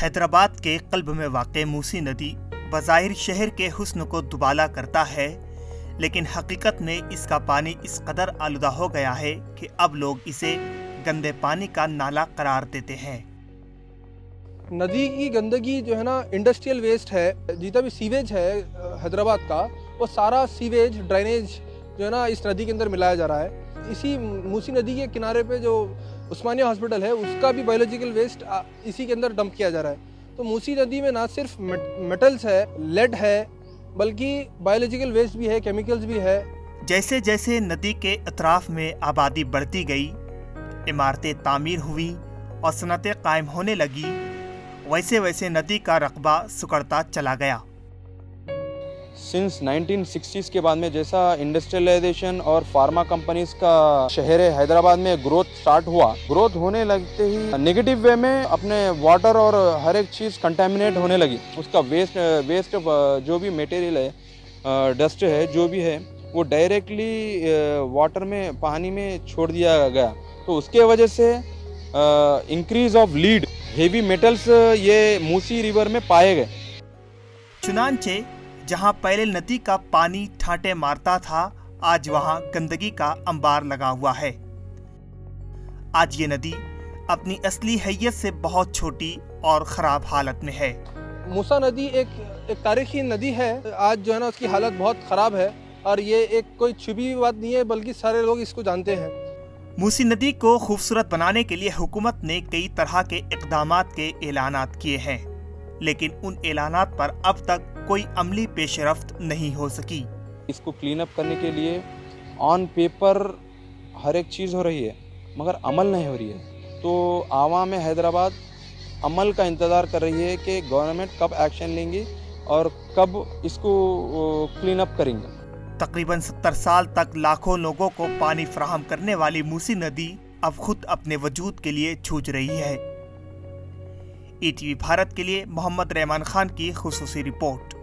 हैदराबाद के कल्ब में वाक़े मूसी नदी बज़ाहिर शहर के हुस्न को दुबाला करता है, लेकिन हकीकत में इसका पानी इस कदर आलूदा हो गया है कि अब लोग इसे गंदे पानी का नाला करार देते हैं। नदी की गंदगी जो है ना, इंडस्ट्रियल वेस्ट है, जितना भी सीवेज है हैदराबाद का, वो सारा सीवेज ड्रेनेज जो है ना इस नदी के अंदर मिलाया जा रहा है। इसी मूसी नदी के किनारे पे जो उस्मानिया हॉस्पिटल है, उसका भी बायोलॉजिकल वेस्ट इसी के अंदर डंप किया जा रहा है। तो मूसी नदी में ना सिर्फ मेटल्स है, लेड है, बल्कि बायोलॉजिकल वेस्ट भी है, केमिकल्स भी है। जैसे जैसे नदी के अतराफ में आबादी बढ़ती गई, इमारतें तामीर हुई और सनतें कायम होने लगी, वैसे वैसे नदी का रकबा सुकड़ता चला गया। सिंस 1960s के बाद में जैसा इंडस्ट्रियलाइजेशन और फार्मा कंपनीज का शहर है हैदराबाद में ग्रोथ स्टार्ट हुआ, ग्रोथ होने लगते ही नेगेटिव वे में अपने वाटर और हर एक चीज़ कंटेमिनेट होने लगी। उसका वेस्ट जो भी मटेरियल है, डस्ट है, जो भी है, वो डायरेक्टली वाटर में, पानी में छोड़ दिया गया। तो उसके वजह से increase of lead, heavy metals ये मूसी रिवर में पाए गए। चुनांचे जहां पहले नदी का पानी ठाटे मारता था, आज वहां गंदगी का अंबार लगा हुआ है। आज ये नदी अपनी असली हैयत से बहुत छोटी और खराब हालत में है। मूसा नदी एक तारीखी नदी है। आज जो है ना उसकी हालत बहुत ख़राब है, और ये एक कोई छुपी हुई बात नहीं है, बल्कि सारे लोग इसको जानते हैं। मूसी नदी को खूबसूरत बनाने के लिए हुकूमत ने कई तरह के इक़दामात के ऐलानात किए हैं, लेकिन उन ऐलानात पर अब तक कोई अमली पेशरफ्त नहीं हो सकी। इसको क्लीन अप करने के लिए ऑन पेपर हर एक चीज़ हो रही है, मगर अमल नहीं हो रही है। तो आवाम हैदराबाद अमल का इंतज़ार कर रही है कि गवर्नमेंट कब एक्शन लेंगी और कब इसको क्लीन अप करेंगे। तकरीबन 70 साल तक लाखों लोगों को पानी फराहम करने वाली मूसी नदी अब खुद अपने वजूद के लिए जूझ रही है। ETV भारत के लिए मोहम्मद रहमान खान की खुसूसी रिपोर्ट।